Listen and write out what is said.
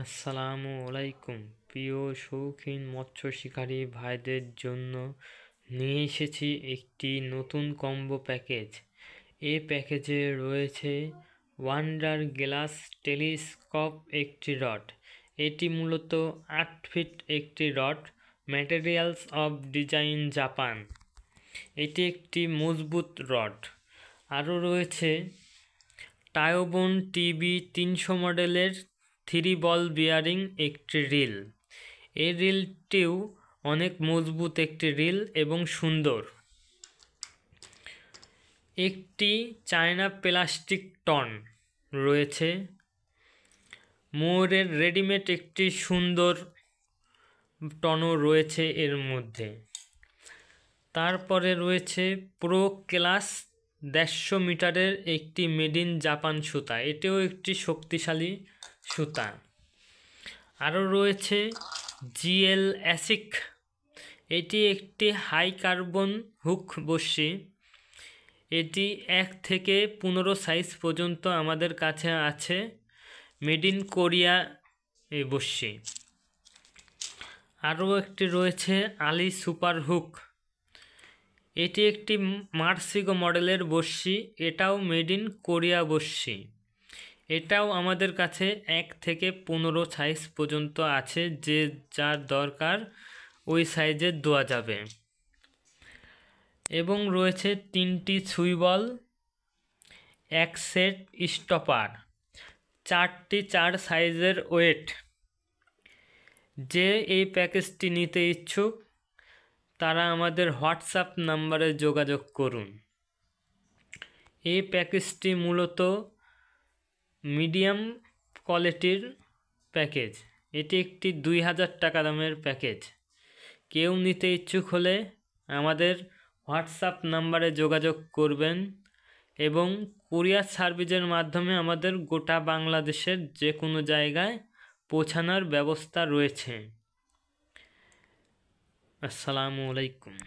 আসসালামু আলাইকুম। প্রিয় শৌখিন মৎস্য শিকারী ভাইদের জন্য নিয়ে এসেছি একটি নতুন কম্বো প্যাকেজ। এই প্যাকেজে রয়েছে ওয়ান্ডার গ্লাস টেলিস্কোপ একটি রড। এটি মূলত 8 ফিট একটি rod, materials of design Japan. এটি একটি মজবুত রড। আরও রয়েছে টায়োবোন টিবি 300 মডেলের 3 বল বিয়ারিং একটি রিল। এই রিলটিও অনেক মজবুত একটি রিল এবং সুন্দর। একটি চায়না প্লাস্টিক টন রয়েছে। মোরের রেডিমেড একটি সুন্দর টনও রয়েছে এর মধ্যে। তারপরে রয়েছে প্রো ক্লাস 150 মিটারের একটি মেড ইন জাপান সুতা। এটিও একটি শক্তিশালী সুতা। আরও রয়েছে জিএল অ্যাসিক। এটি একটি হাই কার্বন হুক বড়শি। এটি 1 থেকে 15 সাইজ পর্যন্ত আমাদের কাছে আছে। মেড ইন কোরিয়া এই বড়শি। আরও একটি রয়েছে আলি সুপার হুক। এটি একটি মার্সিগো মডেলের বড়শি। এটাও মেড ইন কোরিয়া বড়শি। এটাও আমাদের কাছে 1 থেকে 15 সাইজ পর্যন্ত আছে, যে যার দরকার ওই সাইজের দেওয়া যাবে। এবং রয়েছে 3টি সুইবল, 1 সেট স্টপার, 4টি 4 সাইজের ওয়েট। যে এই প্যাকেজটি নিতে ইচ্ছুক তারা আমাদের হোয়াটসঅ্যাপ নাম্বারে যোগাযোগ করুন। এই প্যাকেজটি মূলত মিডিয়াম কোয়ালিটির প্যাকেজ। এটি একটি 2000 টাকা দামের প্যাকেজ। কেউ নিতে ইচ্ছুক হলে আমাদের হোয়াটসঅ্যাপ নাম্বারে যোগাযোগ করবেন এবং কুরিয়ার সার্ভিসের মাধ্যমে আমাদের গোটা বাংলাদেশের যে কোনো জায়গায় পৌঁছানোর ব্যবস্থা রয়েছে। আসসালামু আলাইকুম।